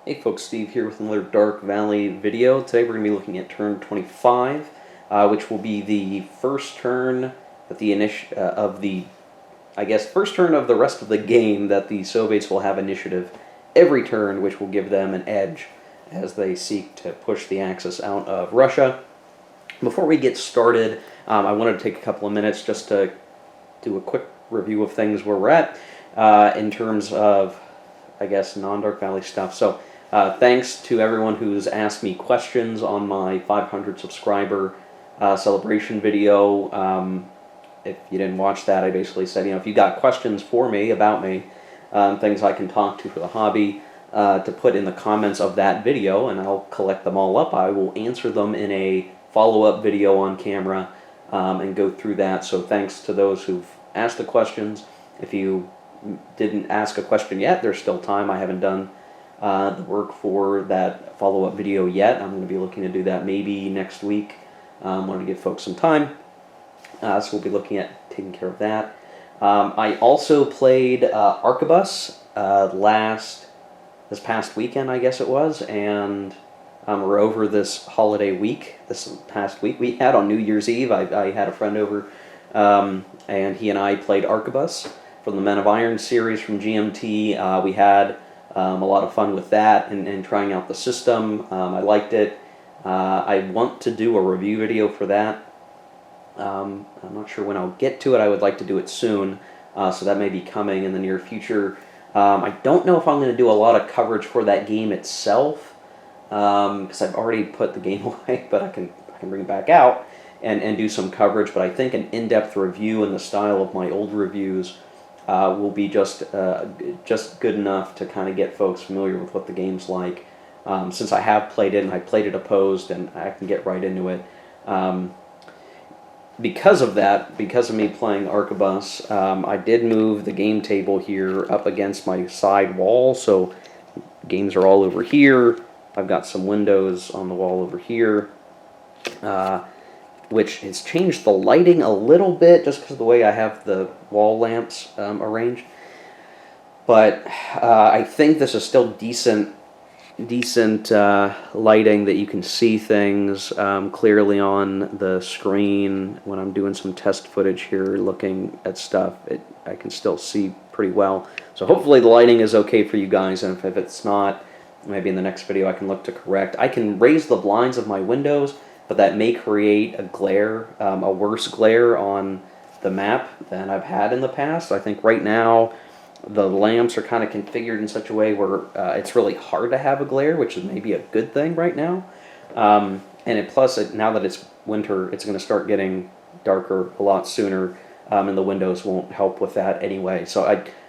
Hey folks, Steve here with another Dark Valley video. Today we're going to be looking at turn 25, which will be the first turn that first turn of the rest of the game that the Soviets will have initiative every turn, which will give them an edge as they seek to push the Axis out of Russia. Before we get started, I wanted to take a couple of minutes just to do a quick review of things where we're at in terms of, non-Dark Valley stuff. So thanks to everyone who's asked me questions on my 500 subscriber celebration video. If you didn't watch that, I basically said, if you got questions for me, about me, things I can talk to for the hobby, to put in the comments of that video, and I'll collect them all up. I will answer them in a follow-up video on camera and go through that. So thanks to those who've asked the questions. If you didn't ask a question yet, there's still time. I haven't done the work for that follow-up video yet. I'm going to be looking to do that maybe next week. Want to give folks some time. So we'll be looking at taking care of that. I also played Arquebus this past weekend, I guess it was, and we're over this holiday week. This past week we had on New Year's Eve. I had a friend over, and he and I played Arquebus from the Men of Iron series from GMT. We had a lot of fun with that and trying out the system. I liked it. I want to do a review video for that. I'm not sure when I'll get to it. I would like to do it soon, so that may be coming in the near future. I don't know if I'm going to do a lot of coverage for that game itself, because I've already put the game away, but I can bring it back out and do some coverage. But I think an in-depth review in the style of my old reviews will be just good enough to kind of get folks familiar with what the game's like. Since I have played it, and I played it opposed, and I can get right into it. Because of me playing Arquebus, I did move the game table here up against my side wall, so games are all over here. I've got some windows on the wall over here, which has changed the lighting a little bit just because of the way I have the wall lamps arranged. But I think this is still decent lighting that you can see things clearly on the screen. When I'm doing some test footage here looking at stuff, I can still see pretty well. So hopefully the lighting is okay for you guys, and if it's not, maybe in the next video I can look to correct. I can raise the blinds of my windows, but that may create a glare, a worse glare on the map than I've had in the past. I think right now the lamps are kind of configured in such a way where it's really hard to have a glare, which is maybe a good thing right now. Plus, now that it's winter, it's going to start getting darker a lot sooner, and the windows won't help with that anyway. So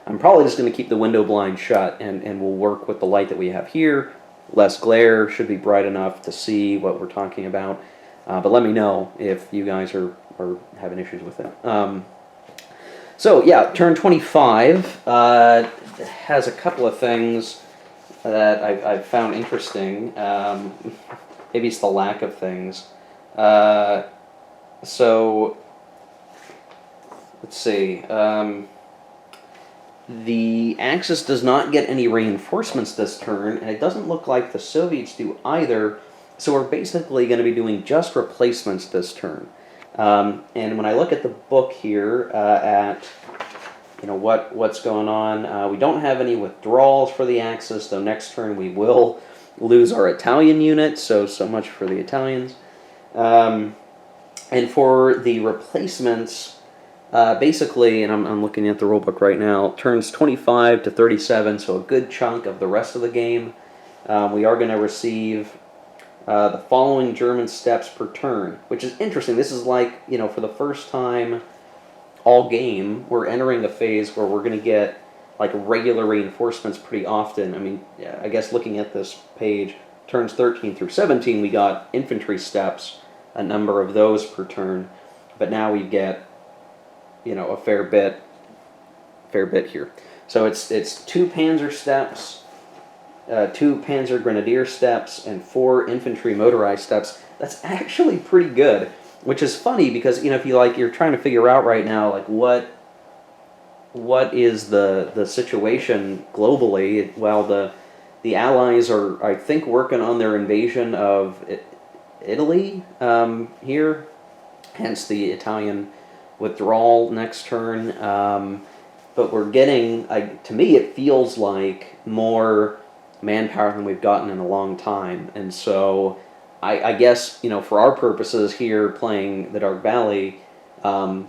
I'm probably just going to keep the window blind shut, and we'll work with the light that we have here. Less glare, should be bright enough to see what we're talking about. But let me know if you guys are having issues with it. So yeah, turn 25 has a couple of things that I've found interesting. Maybe it's the lack of things. So let's see. The Axis does not get any reinforcements this turn, and it doesn't look like the Soviets do either. So we're basically going to be doing just replacements this turn. And when I look at the book here at what's going on, we don't have any withdrawals for the Axis, though next turn we will lose our Italian unit, so much for the Italians. And for the replacements, basically, and I'm looking at the rulebook right now, turns 25 to 37, so a good chunk of the rest of the game, we are going to receive the following German steps per turn, which is interesting. This is like, for the first time all game, we're entering a phase where we're going to get like regular reinforcements pretty often. I mean, I guess looking at this page, turns 13 through 17, we got infantry steps, a number of those per turn, but now we get, a fair bit here. So it's 2 Panzer steps, 2 Panzer Grenadier steps, and 4 infantry motorized steps. That's actually pretty good, which is funny because if you're trying to figure out right now what is the situation globally. Well, the Allies are, I think, working on their invasion of Italy here, hence the Italian withdrawal next turn. But we're getting, to me, it feels like more manpower than we've gotten in a long time. And so I guess, for our purposes here playing the Dark Valley,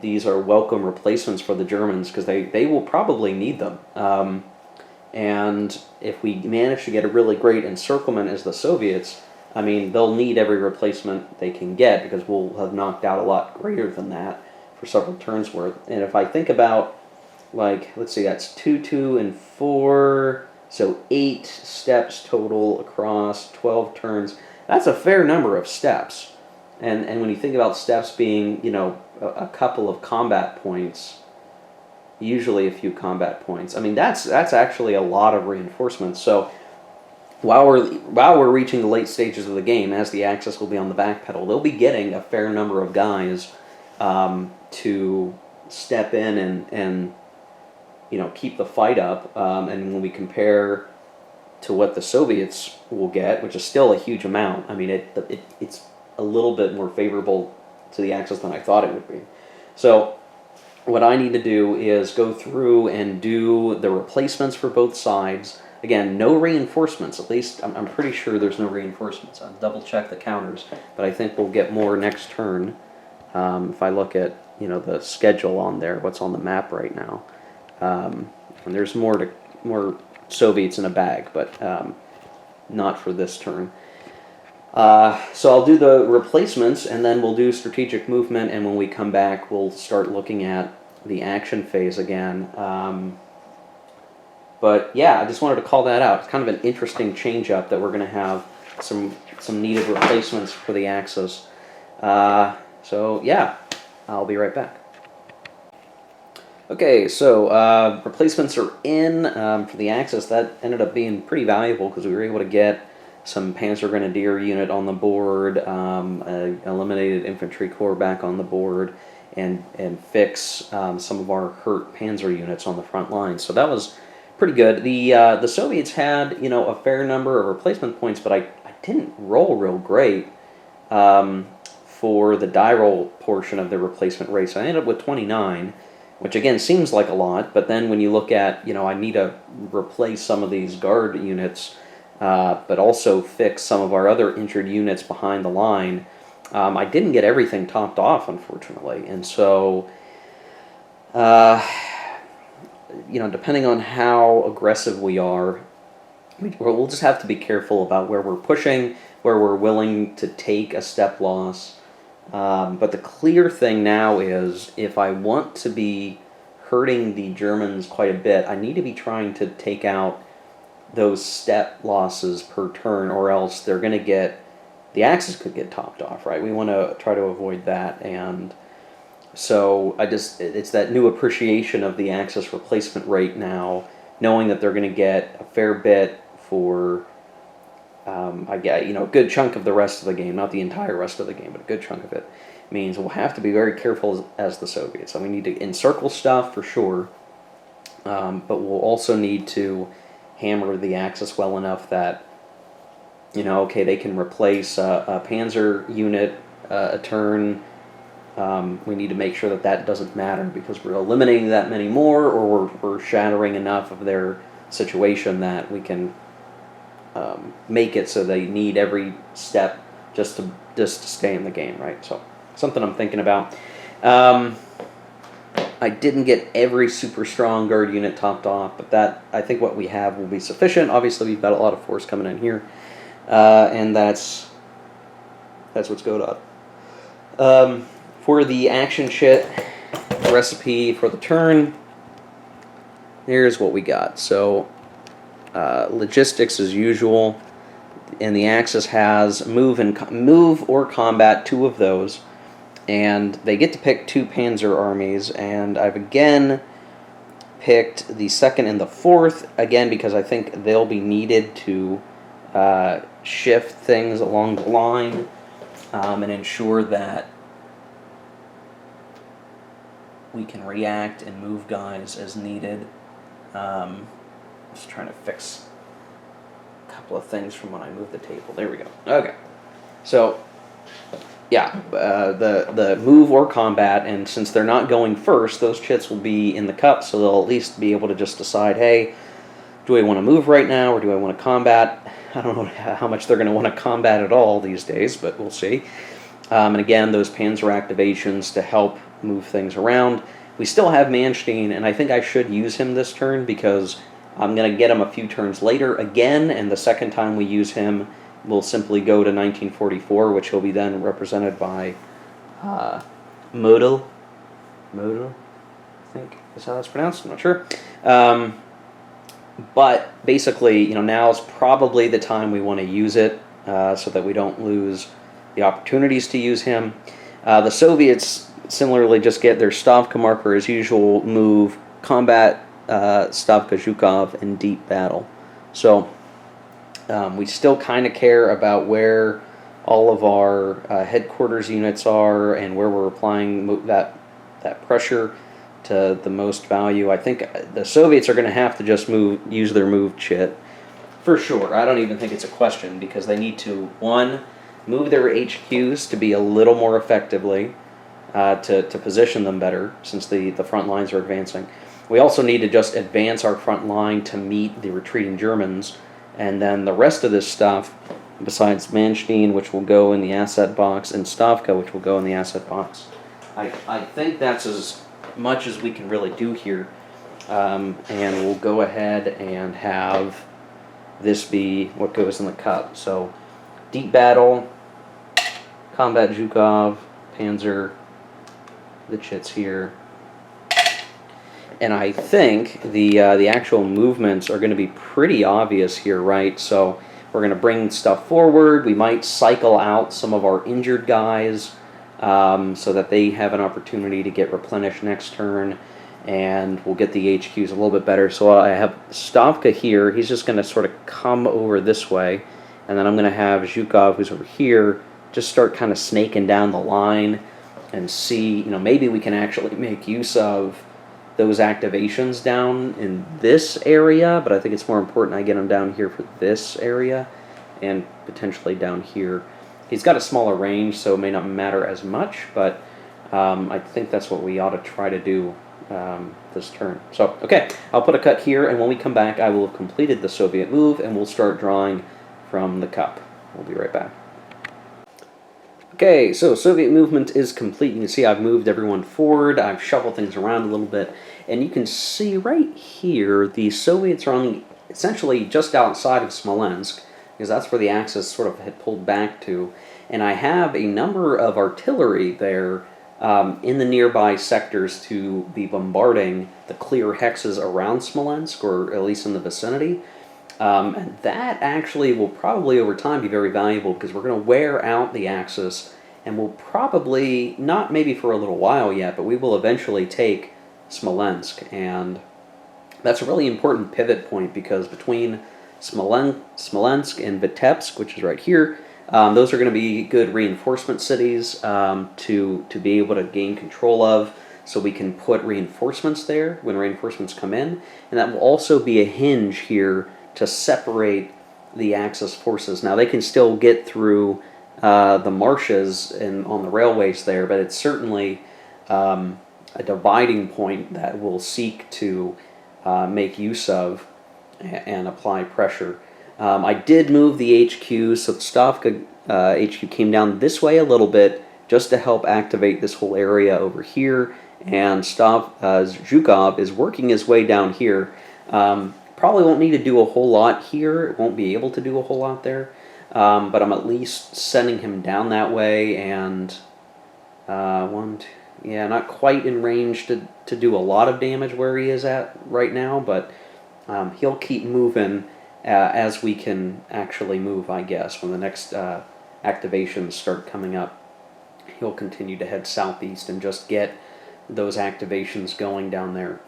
these are welcome replacements for the Germans because they will probably need them. And if we manage to get a really great encirclement as the Soviets, I mean, they'll need every replacement they can get because we'll have knocked out a lot greater than that for several turns worth. And if I think about, let's see, that's 2, 2, and 4, so 8 steps total across 12 turns. That's a fair number of steps. And when you think about steps being, a couple of combat points, usually a few combat points, I mean, that's actually a lot of reinforcements. So while we're reaching the late stages of the game, as the Axis will be on the back pedal, they'll be getting a fair number of guys to step in and keep the fight up. And when we compare to what the Soviets will get, which is still a huge amount, I mean, it's a little bit more favorable to the Axis than I thought it would be. So what I need to do is go through and do the replacements for both sides. Again, no reinforcements. At least I'm pretty sure there's no reinforcements. I'll double check the counters, but I think we'll get more next turn. If I look at the schedule on there, what's on the map right now, and there's more Soviets in a bag, but not for this turn. So I'll do the replacements, and then we'll do strategic movement, and when we come back, we'll start looking at the action phase again. But yeah, I just wanted to call that out. It's kind of an interesting change-up that we're going to have some needed replacements for the Axis. So yeah, I'll be right back. Okay, so replacements are in for the Axis. That ended up being pretty valuable because we were able to get some Panzer Grenadier unit on the board, eliminated infantry corps back on the board, and fix some of our hurt Panzer units on the front line. So that was pretty good. The Soviets had a fair number of replacement points, but I didn't roll real great for the die roll portion of the replacement race. I ended up with 29, which again seems like a lot, but then when you look at I need to replace some of these guard units, but also fix some of our other injured units behind the line. I didn't get everything topped off, unfortunately, and so depending on how aggressive we are, we'll just have to be careful about where we're pushing, where we're willing to take a step loss. But the clear thing now is, if I want to be hurting the Germans quite a bit, I need to be trying to take out those step losses per turn, or else they're going to get, the Axis could get topped off, right? We want to try to avoid that, and so it's that new appreciation of the Axis replacement rate now, knowing that they're going to get a fair bit for, a good chunk of the rest of the game, not the entire rest of the game, but a good chunk of it, means we'll have to be very careful as the Soviets. So we need to encircle stuff for sure, but we'll also need to hammer the Axis well enough that, okay, they can replace a Panzer unit a turn. We need to make sure that doesn't matter, because we're eliminating that many more, or we're shattering enough of their situation that we can make it so they need every step just to stay in the game, right? So something I'm thinking about. I didn't get every super strong guard unit topped off, but that, I think what we have will be sufficient. Obviously, we've got a lot of force coming in here, and that's what's going on. For the action shit recipe for the turn, here's what we got. So logistics as usual, and the Axis has move or combat, 2 of those, and they get to pick 2 Panzer armies, and I've again picked the 2nd and the 4th, again because I think they'll be needed to shift things along the line and ensure that we can react and move guys as needed. Just trying to fix couple of things from when I moved the table. There we go. Okay. So, yeah, the move or combat, and since they're not going first, those chits will be in the cup, so they'll at least be able to just decide, hey, do I want to move right now, or do I want to combat? I don't know how much they're going to want to combat at all these days, but we'll see. And again, those Panzer activations to help move things around. We still have Manstein, and I think I should use him this turn because I'm going to get him a few turns later again, and the second time we use him, we'll simply go to 1944, which will be then represented by Model. Model, I think is how that's pronounced. I'm not sure. But basically, now is probably the time we want to use it so that we don't lose the opportunities to use him. The Soviets similarly just get their Stavka marker as usual, move, combat Stavka Zhukov, and deep battle. So we still kind of care about where all of our headquarters units are and where we're applying that pressure to the most value. I think the Soviets are going to have to just use their move chit for sure. I don't even think it's a question because they need to, one, move their HQs to be a little more effectively to position them better since the front lines are advancing. We also need to just advance our front line to meet the retreating Germans, and then the rest of this stuff, besides Manstein, which will go in the asset box, and Stavka, which will go in the asset box. I think that's as much as we can really do here, and we'll go ahead and have this be what goes in the cup. So deep battle, combat Zhukov, Panzer, the chits here, and I think the actual movements are going to be pretty obvious here, right? So we're going to bring stuff forward. We might cycle out some of our injured guys so that they have an opportunity to get replenished next turn, and we'll get the HQs a little bit better. So I have Stavka here. He's just going to sort of come over this way, and then I'm going to have Zhukov, who's over here, just start kind of snaking down the line and see, maybe we can actually make use of those activations down in this area, but I think it's more important I get him down here for this area and potentially down here. He's got a smaller range, so it may not matter as much, but I think that's what we ought to try to do this turn. So, okay, I'll put a cut here, and when we come back, I will have completed the Soviet move, and we'll start drawing from the cup. We'll be right back. Okay, so Soviet movement is complete. You can see I've moved everyone forward. I've shuffled things around a little bit, and you can see right here the Soviets are essentially just outside of Smolensk, because that's where the Axis sort of had pulled back to. And I have a number of artillery there in the nearby sectors to be bombarding the clear hexes around Smolensk, or at least in the vicinity. And that actually will probably over time be very valuable because we're going to wear out the Axis, and we'll probably, not maybe for a little while yet, but we will eventually take Smolensk. And that's a really important pivot point because between Smolensk and Vitebsk, which is right here, those are going to be good reinforcement cities to be able to gain control of, so we can put reinforcements there when reinforcements come in. And that will also be a hinge here to separate the Axis forces. Now, they can still get through the marshes and on the railways there, but it's certainly a dividing point that we'll seek to make use of and apply pressure. I did move the HQ, so the Stavka HQ came down this way a little bit just to help activate this whole area over here, and Zhukov is working his way down here. Probably won't need to do a whole lot here. It won't be able to do a whole lot there, but I'm at least sending him down that way, and not quite in range to do a lot of damage where he is at right now, but he'll keep moving as we can actually move, I guess. When the next activations start coming up, he'll continue to head southeast and just get those activations going down there.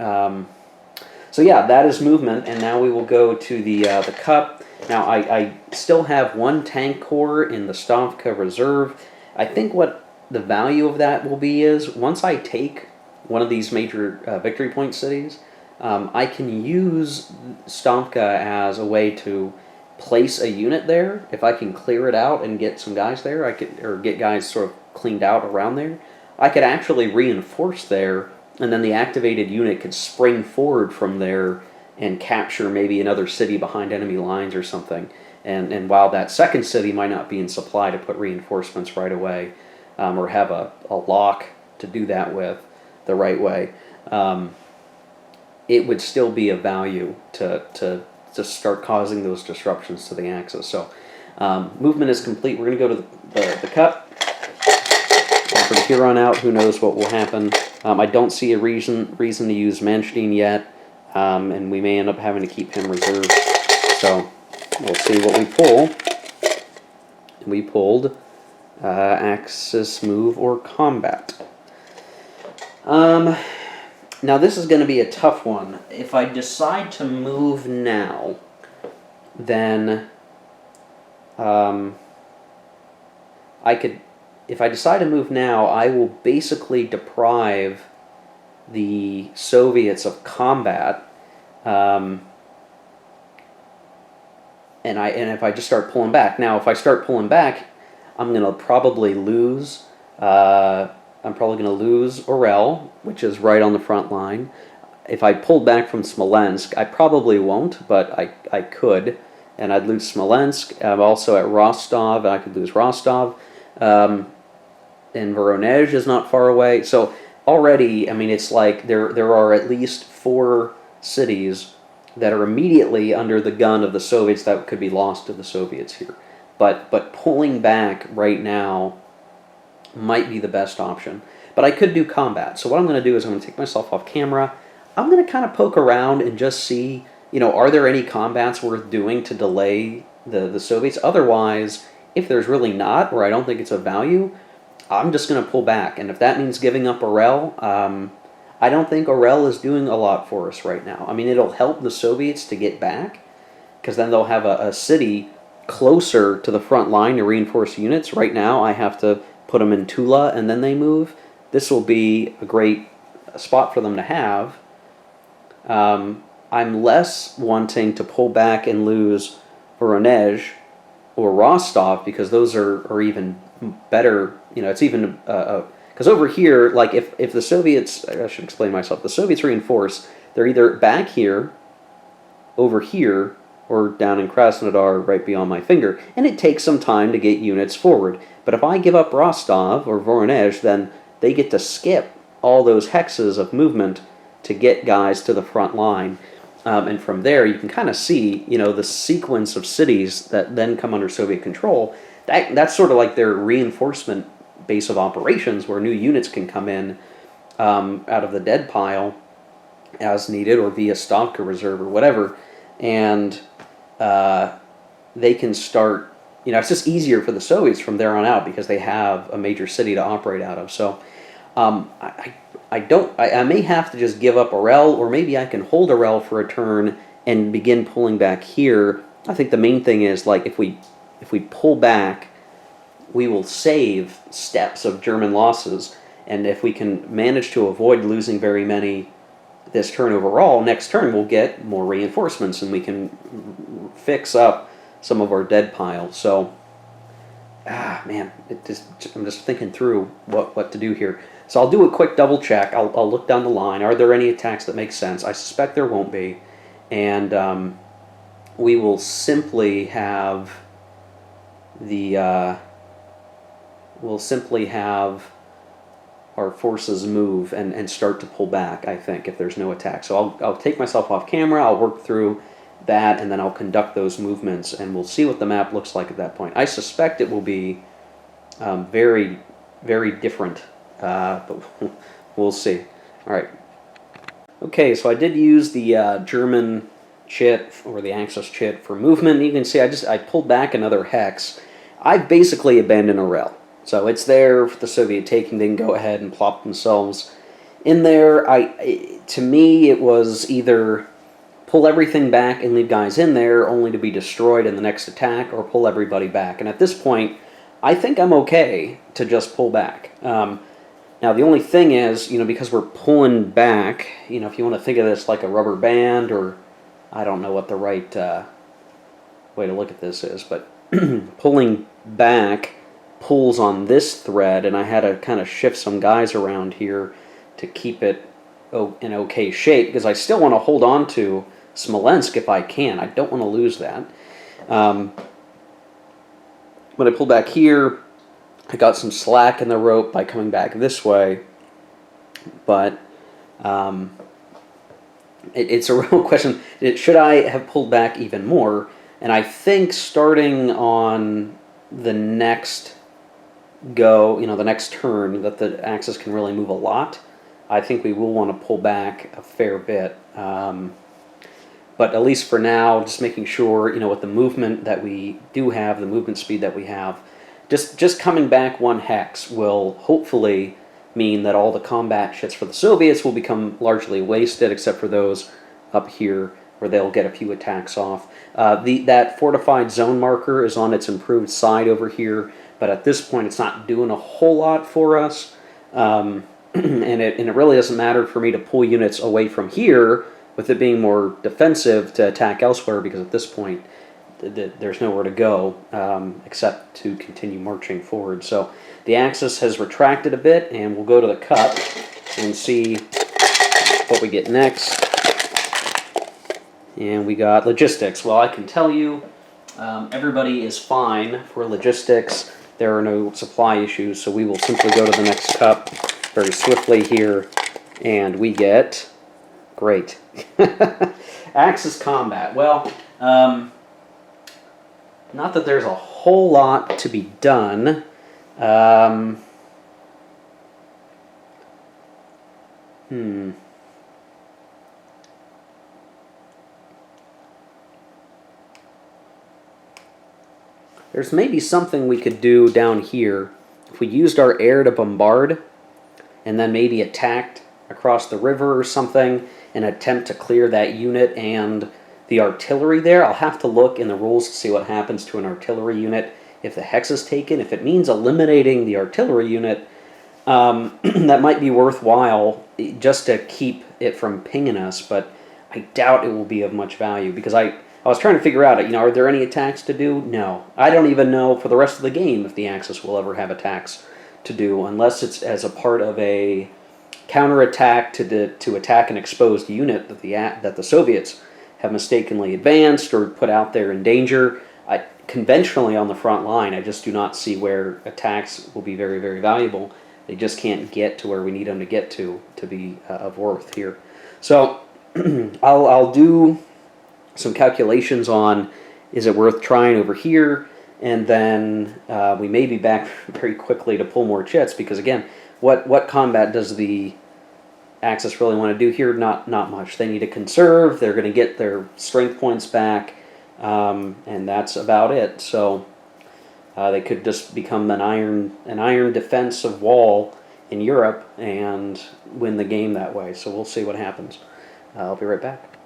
So yeah, that is movement, and now we will go to the cup. Now, I still have one tank corps in the Stavka Reserve. I think what the value of that will be is, once I take one of these major victory point cities, I can use Stavka as a way to place a unit there, if I can clear it out and get some guys there, or get guys sort of cleaned out around there, I could actually reinforce there, and then the activated unit could spring forward from there and capture maybe another city behind enemy lines or something. And while that second city might not be in supply to put reinforcements right away, or have a lock to do that with the right way, it would still be of value to start causing those disruptions to the axis. So movement is complete. We're going to go to the cut. And from here on out, who knows what will happen. I don't see a reason to use Manstein yet, and we may end up having to keep him reserved. So we'll see what we pull. We pulled Axis, Move, or Combat. Now this is going to be a tough one. If I decide to move now, then if I decide to move now, I will basically deprive the Soviets of combat. And if I just start pulling back. Now, if I start pulling back, I'm going to probably lose. I'm probably going to lose Orel, which is right on the front line. If I pulled back from Smolensk, I probably won't, but I could. And I'd lose Smolensk. I'm also at Rostov, and I could lose Rostov. And Voronezh is not far away. So already, I mean, it's like there are at least 4 cities that are immediately under the gun of the Soviets that could be lost to the Soviets here. But pulling back right now might be the best option. But I could do combat. So what I'm going to do is I'm going to take myself off camera. I'm going to kind of poke around and just see, are there any combats worth doing to delay the Soviets? Otherwise, if there's really not, or I don't think it's of value, I'm just going to pull back. And if that means giving up Orel, I don't think Orel is doing a lot for us right now. I mean, it'll help the Soviets to get back, because then they'll have a city closer to the front line to reinforce units. Right now, I have to put them in Tula, and then they move. This will be a great spot for them to have. I'm less wanting to pull back and lose Voronezh or Rostov, because those are even better. It's even because over here, like if the Soviets, I should explain myself. The Soviets reinforce. They're either back here, over here, or down in Krasnodar, right beyond my finger, and it takes some time to get units forward. But if I give up Rostov or Voronezh, then they get to skip all those hexes of movement to get guys to the front line. And from there, you can kind of see, the sequence of cities that then come under Soviet control. That's sort of like their reinforcement base of operations, where new units can come in out of the dead pile as needed, or via Stavka Reserve or whatever, and they can start. It's just easier for the Soviets from there on out, because they have a major city to operate out of. So I may have to just give up Orel, or maybe I can hold Orel for a turn and begin pulling back here. I think the main thing is, like, if we pull back, we will save steps of German losses, and if we can manage to avoid losing very many this turn overall, next turn we'll get more reinforcements, and we can fix up some of our dead pile. So, man, I'm just thinking through what to do here. So I'll do a quick double check. I'll look down the line. Are there any attacks that make sense? I suspect there won't be. And we will simply have our forces move and start to pull back, I think, if there's no attack. So I'll take myself off camera, I'll work through that, and then I'll conduct those movements, and we'll see what the map looks like at that point. I suspect it will be very, very different, but we'll see. All right. Okay, so I did use the German chit, or the Axis chit, for movement. You can see I pulled back another hex. I've basically abandoned Orel. So it's there for the Soviet taking. They can go ahead and plop themselves in there. To me, it was either pull everything back and leave guys in there only to be destroyed in the next attack, or pull everybody back. And at this point, I think I'm okay to just pull back. Now, the only thing is, because we're pulling back, if you want to think of this like a rubber band, or I don't know what the right way to look at this is, but pulling back pulls on this thread, and I had to kind of shift some guys around here to keep it in okay shape, because I still want to hold on to Smolensk if I can. I don't want to lose that. When I pull back here, I got some slack in the rope by coming back this way, but it's a real question. Should I have pulled back even more? And I think starting on the next go, the next turn, that the axis can really move a lot. I think we will want to pull back a fair bit. But at least for now, just making sure, with the movement that we do have, the movement speed that we have, just coming back 1 hex will hopefully mean that all the combat shits for the Soviets will become largely wasted, except for those up here where they'll get a few attacks off. That fortified zone marker is on its improved side over here, but at this point it's not doing a whole lot for us. And it really doesn't matter for me to pull units away from here, with it being more defensive, to attack elsewhere, because at this point there's nowhere to go except to continue marching forward. So the axis has retracted a bit, and we'll go to the cup and see what we get next. And we got logistics. Well, I can tell you everybody is fine for logistics. There are no supply issues, so we will simply go to the next cup very swiftly here, and we get... Great. Axis combat. Well, not that there's a whole lot to be done. There's maybe something we could do down here. If we used our air to bombard, and then maybe attacked across the river or something, and attempt to clear that unit and the artillery there. I'll have to look in the rules to see what happens to an artillery unit if the hex is taken. If it means eliminating the artillery unit, that might be worthwhile just to keep it from pinging us, but I doubt it will be of much value, because I was trying to figure out, are there any attacks to do? No. I don't even know for the rest of the game if the Axis will ever have attacks to do, unless it's as a part of a counterattack to attack an exposed unit that the Soviets have mistakenly advanced or put out there in danger. Conventionally on the front line, I just do not see where attacks will be very, very valuable. They just can't get to where we need them to get to be of worth here. So I'll do some calculations on, is it worth trying over here, and then we may be back very quickly to pull more chits, because again, what combat does the Axis really want to do here? Not much. They need to conserve. They're going to get their strength points back, and that's about it. So they could just become an iron defensive wall in Europe and win the game that way. So we'll see what happens. I'll be right back.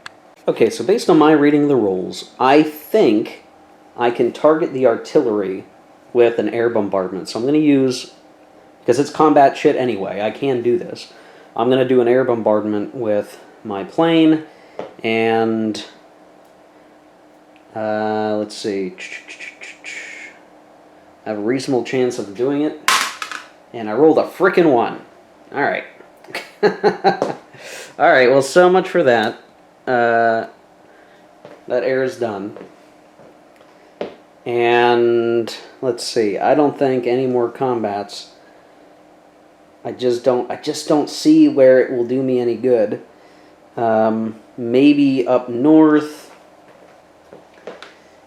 Okay, so based on my reading of the rules, I think I can target the artillery with an air bombardment. So I'm going to use, because it's combat shit anyway, I can do this. I'm going to do an air bombardment with my plane, and let's see. I have a reasonable chance of doing it, and I rolled a frickin' 1. All right. All right, well, so much for that. That air is done. And let's see. I don't think any more combats. I just don't see where it will do me any good. Maybe up north,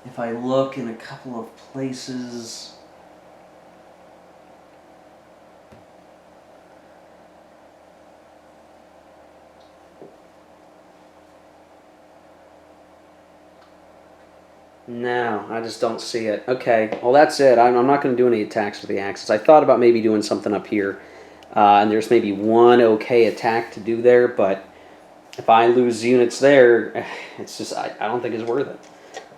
if I look in a couple of places. No, I just don't see it. Okay, well that's it. I'm not going to do any attacks with the Axis. I thought about maybe doing something up here. And there's maybe one okay attack to do there, but if I lose units there, it's just, I don't think it's worth it.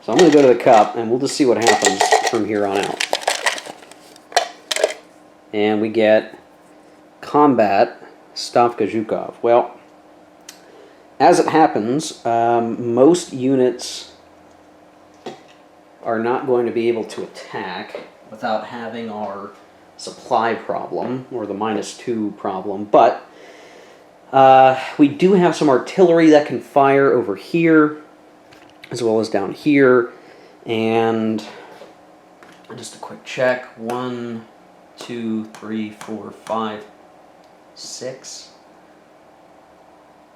So I'm going to go to the cup, and we'll just see what happens from here on out. And we get combat Stavka Zhukov. Well, as it happens, most units are not going to be able to attack without having our supply problem, or the -2 problem, but we do have some artillery that can fire over here, as well as down here, and just a quick check, 1, 2, 3, 4, 5, 6,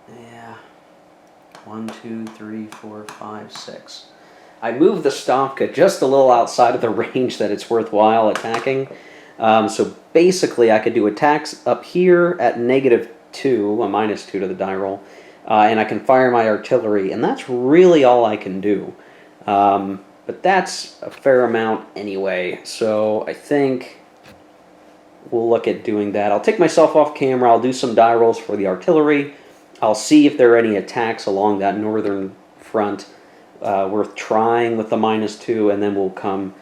yeah, 1, 2, 3, 4, 5, 6. I moved the Stavka just a little outside of the range that it's worthwhile attacking. So basically I could do attacks up here at -2, a -2 to the die roll, and I can fire my artillery, and that's really all I can do. But that's a fair amount anyway, so I think we'll look at doing that. I'll take myself off camera, I'll do some die rolls for the artillery, I'll see if there are any attacks along that northern front worth trying with the -2, and then we'll come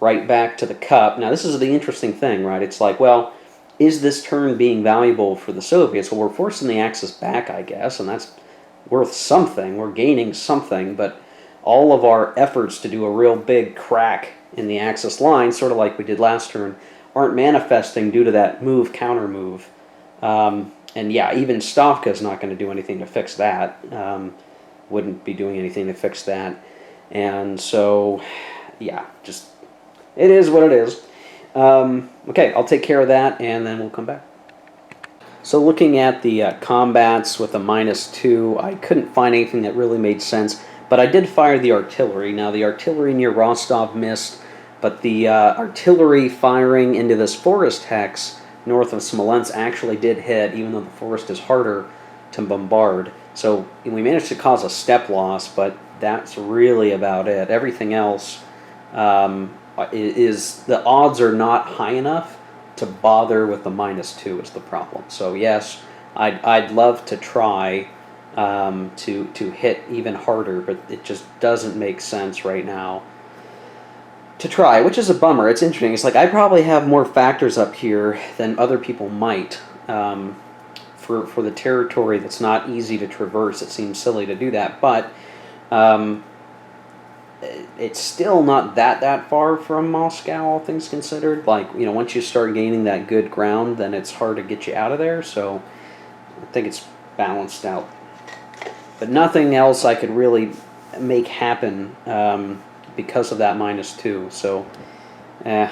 right back to the cup. Now this is the interesting thing, right? It's like, well, is this turn being valuable for the Soviets? Well, we're forcing the Axis back, I guess, and that's worth something. We're gaining something, but all of our efforts to do a real big crack in the Axis line, sort of like we did last turn, aren't manifesting due to that move-counter move. And yeah, even Stavka is not going to do anything to fix that. Wouldn't be doing anything to fix that. And so, yeah, just, it is what it is. Okay, I'll take care of that, and then we'll come back. So looking at the combats with a -2, I couldn't find anything that really made sense, but I did fire the artillery. Now, the artillery near Rostov missed, but the artillery firing into this forest hex north of Smolensk actually did hit, even though the forest is harder to bombard. So we managed to cause a step loss, but that's really about it. Everything else is the odds are not high enough to bother with the -2 is the problem. So yes, I'd love to try to hit even harder, but it just doesn't make sense right now to try, which is a bummer. It's interesting. It's like I probably have more factors up here than other people might. For the territory that's not easy to traverse, it seems silly to do that, but it's still not that far from Moscow, all things considered. Like, you know, once you start gaining that good ground, then it's hard to get you out of there, so I think it's balanced out. But nothing else I could really make happen because of that -2, so I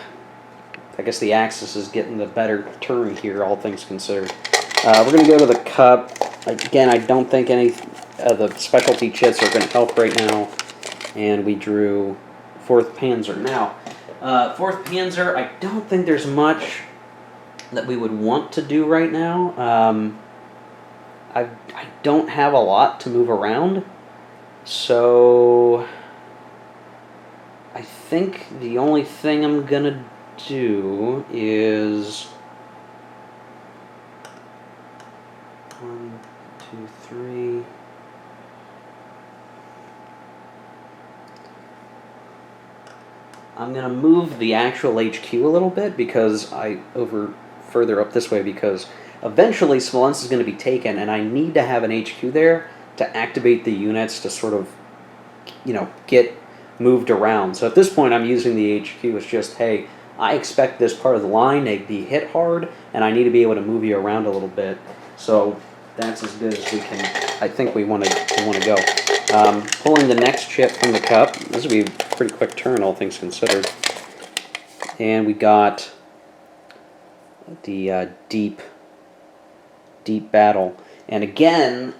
guess the Axis is getting the better turn here, all things considered. We're going to go to the cup. Again, I don't think any of the specialty chits are going to help right now. And we drew 4th Panzer. Now, 4th Panzer, I don't think there's much that we would want to do right now. I don't have a lot to move around. So I think the only thing I'm going to do is 1, 2, 3. I'm going to move the actual HQ a little bit because further up this way, because eventually Smolensk is going to be taken, and I need to have an HQ there to activate the units to sort of, you know, get moved around. So at this point I'm using the HQ as just, hey, I expect this part of the line to be hit hard, and I need to be able to move you around a little bit. So that's as good as we can. I think we want to go. Pulling the next chip from the cup. This will be a pretty quick turn, all things considered. And we got the deep battle. And again,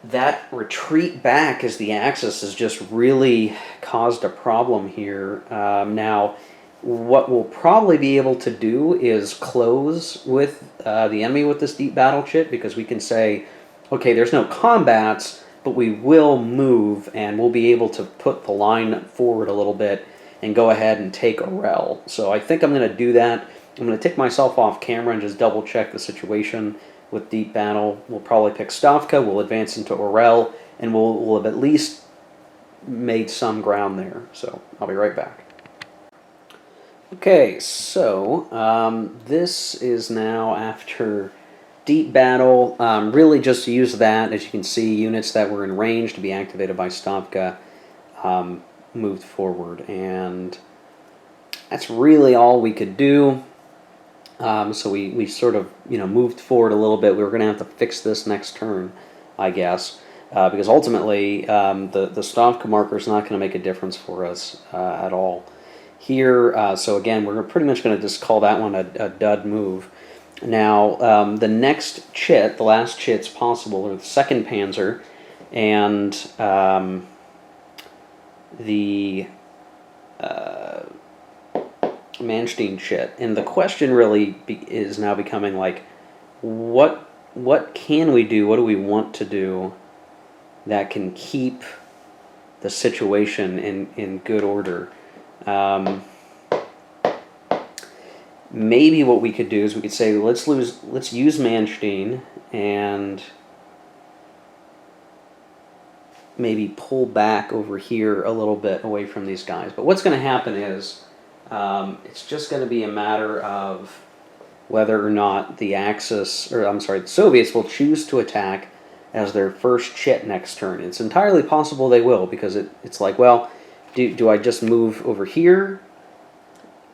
that retreat back as the Axis has just really caused a problem here. Now, what we'll probably be able to do is close with the enemy with this deep battle chit, because we can say, okay, there's no combats, but we will move, and we'll be able to put the line forward a little bit and go ahead and take Orel. So I think I'm going to do that. I'm going to take myself off camera and just double check the situation with deep battle. We'll probably pick Stavka, we'll advance into Orel, and we'll have at least made some ground there. So I'll be right back. Okay, so this is now after deep battle. Really just use that, as you can see, units that were in range to be activated by Stavka. moved forward, and that's really all we could do. So we sort of moved forward a little bit. We were going to have to fix this next turn, I guess, because ultimately the Stavka marker is not going to make a difference for us at all here. So again, we're pretty much going to just call that one a dud move. Now the next chit, the last chits possible, are the second Panzer and the Manstein chit, and the question really is now becoming like, what can we do? What do we want to do that can keep the situation in good order? Maybe what we could do is we could say let's use Manstein and maybe pull back over here a little bit away from these guys. But what's going to happen is it's just going to be a matter of whether or not the the Soviets will choose to attack as their first chit next turn. It's entirely possible they will, because it's like, well, do I just move over here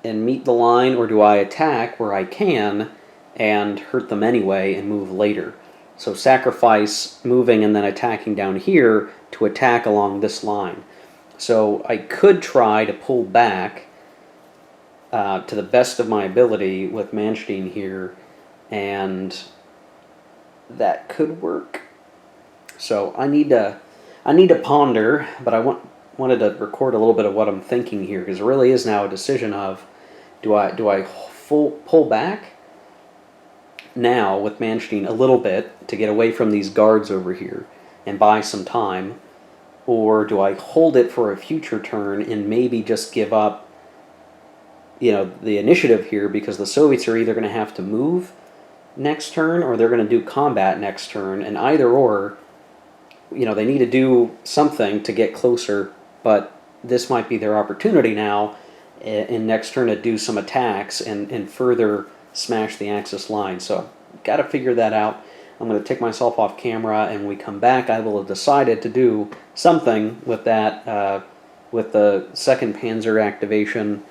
and meet the line, or do I attack where I can and hurt them anyway and move later? So sacrifice moving and then attacking down here to attack along this line. So I could try to pull back to the best of my ability with Manstein here, and that could work. So I need to ponder, but I wanted to record a little bit of what I'm thinking here, because it really is now a decision of, do I pull back now with Manstein a little bit to get away from these guards over here and buy some time, or do I hold it for a future turn and maybe just give up the initiative here, because the Soviets are either going to have to move next turn or they're going to do combat next turn, and either or, they need to do something to get closer, but this might be their opportunity now in next turn to do some attacks and further smash the Axis line. So got to figure that out. I'm going to take myself off camera, and when we come back, I will have decided to do something with that, with the 2nd Panzer activation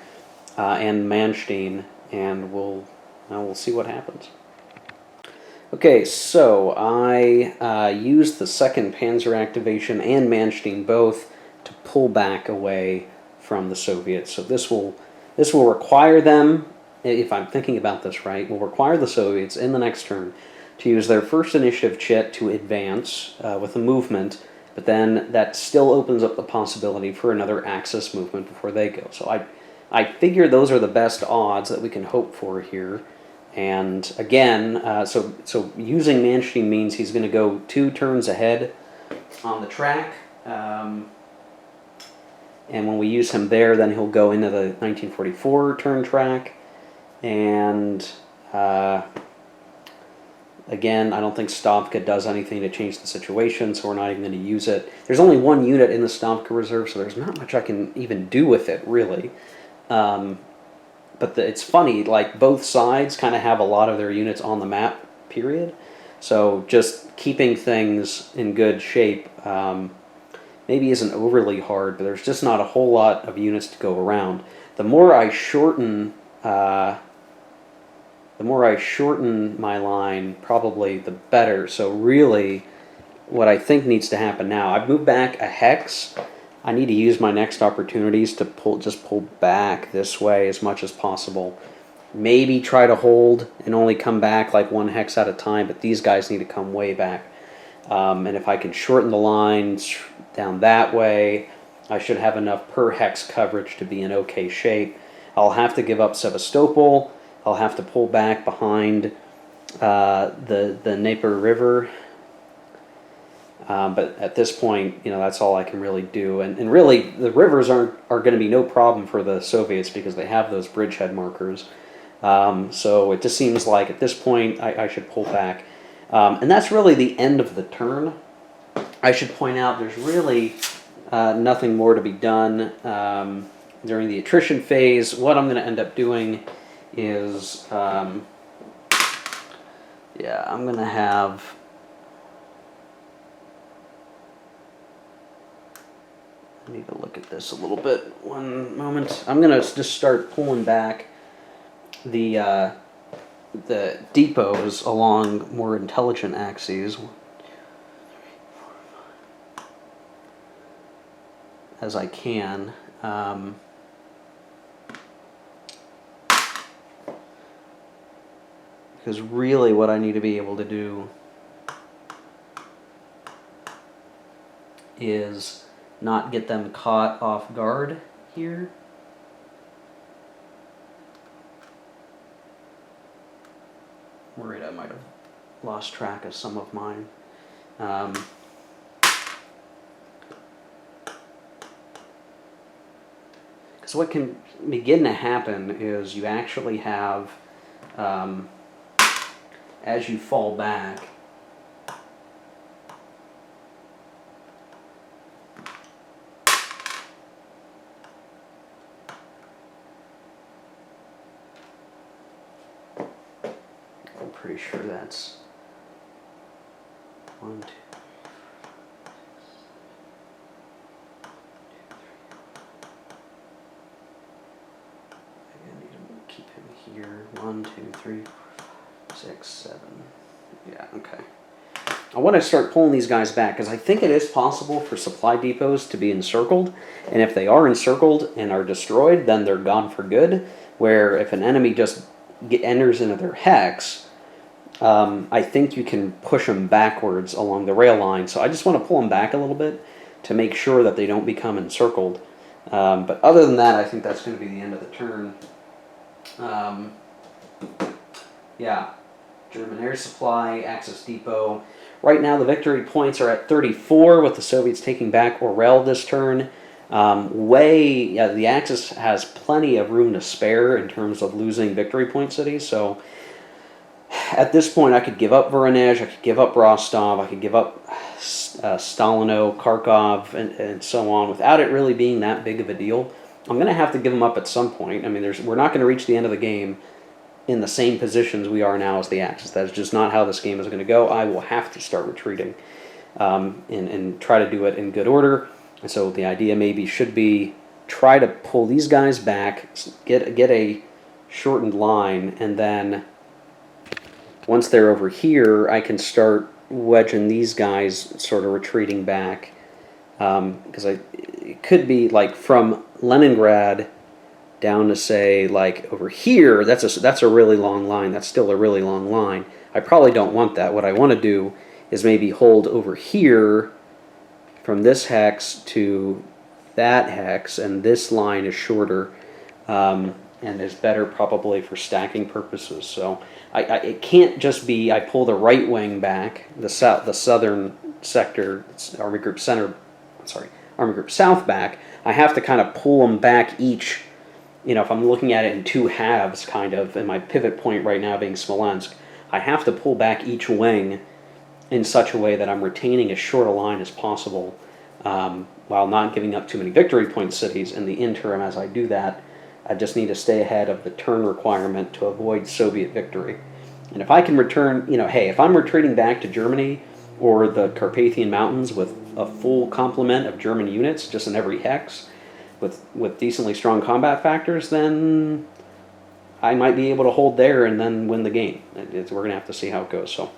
and Manstein, and we'll see what happens. Okay, so I used the 2nd Panzer activation and Manstein both to pull back away from the Soviets. So this will require them, if I'm thinking about this right, will require the Soviets in the next turn to use their first initiative chit to advance with a movement, but then that still opens up the possibility for another Axis movement before they go. So I figure those are the best odds that we can hope for here. And again, so using Manstein means he's going to go 2 turns ahead on the track. And when we use him there, then he'll go into the 1944 turn track. And again, I don't think Stavka does anything to change the situation, so we're not even going to use it. There's only 1 unit in the Stavka reserve, so there's not much I can even do with it, really. But it's funny, like, both sides kind of have a lot of their units on the map, period. So just keeping things in good shape maybe isn't overly hard, but there's just not a whole lot of units to go around. The more I shorten my line, probably the better. So really, what I think needs to happen now, I've moved back a hex. I need to use my next opportunities to pull back this way as much as possible. Maybe try to hold and only come back like 1 hex at a time, but these guys need to come way back. And if I can shorten the lines down that way, I should have enough per hex coverage to be in okay shape. I'll have to give up Sevastopol. I'll have to pull back behind the Dnieper River. But at this point, that's all I can really do. And really, the rivers are going to be no problem for the Soviets because they have those bridgehead markers. So it just seems like at this point, I should pull back. And that's really the end of the turn. I should point out there's really nothing more to be done during the attrition phase. What I'm going to end up doing is, I'm going to have I need to look at this a little bit. One moment. I'm gonna just start pulling back the depots along more intelligent axes as I can. Because really what I need to be able to do is not get them caught off guard here. Worried I might have lost track of some of mine. Because what can begin to happen is you actually have, as you fall back, I'm pretty sure that's 1, 2. Keep him here. 1, 2, 3, 4, 5, 6, 7. Yeah, okay. I want to start pulling these guys back because I think it is possible for supply depots to be encircled, and if they are encircled and are destroyed, then they're gone for good. Where if an enemy just enters into their hex, I think you can push them backwards along the rail line. So I just want to pull them back a little bit to make sure that they don't become encircled. But other than that, I think that's going to be the end of the turn. Yeah, German air supply, Axis depot. Right now the victory points are at 34 with the Soviets taking back Orel this turn. The Axis has plenty of room to spare in terms of losing victory point cities, so at this point I could give up Voronezh, I could give up Rostov, I could give up Stalino, Kharkov, and so on without it really being that big of a deal. I'm going to have to give them up at some point. I mean, we're not going to reach the end of the game in the same positions we are now as the Axis. That is just not how this game is going to go. I will have to start retreating and try to do it in good order. And so the idea maybe should be try to pull these guys back, get a shortened line, and then once they're over here, I can start wedging these guys sort of retreating back. Because it could be like from Leningrad down to say like over here. That's a really long line. That's still a really long line. I probably don't want that. What I want to do is maybe hold over here from this hex to that hex, and this line is shorter and is better probably for stacking purposes. So it can't just be I pull the right wing back, the southern sector, Army Group South back. I have to kind of pull them back each, if I'm looking at it in two halves, kind of, and my pivot point right now being Smolensk, I have to pull back each wing in such a way that I'm retaining as short a line as possible while not giving up too many victory point cities. In the interim, as I do that, I just need to stay ahead of the turn requirement to avoid Soviet victory. And if I can return, hey, if I'm retreating back to Germany or the Carpathian Mountains with a full complement of German units just in every hex with decently strong combat factors, then I might be able to hold there and then win the game. We're going to have to see how it goes. So,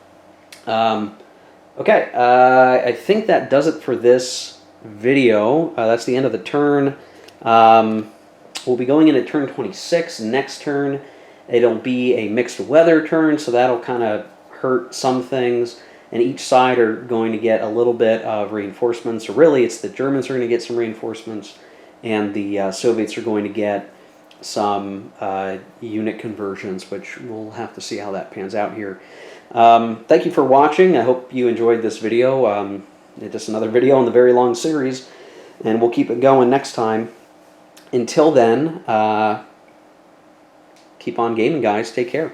okay, I think that does it for this video. That's the end of the turn. We'll be going into turn 26. Next turn, it'll be a mixed weather turn, so that'll kind of hurt some things. And each side are going to get a little bit of reinforcements. So really, it's the Germans are going to get some reinforcements, and the Soviets are going to get some unit conversions, which we'll have to see how that pans out here. Thank you for watching. I hope you enjoyed this video. Just another video in the very long series, and we'll keep it going next time. Until then, keep on gaming, guys. Take care.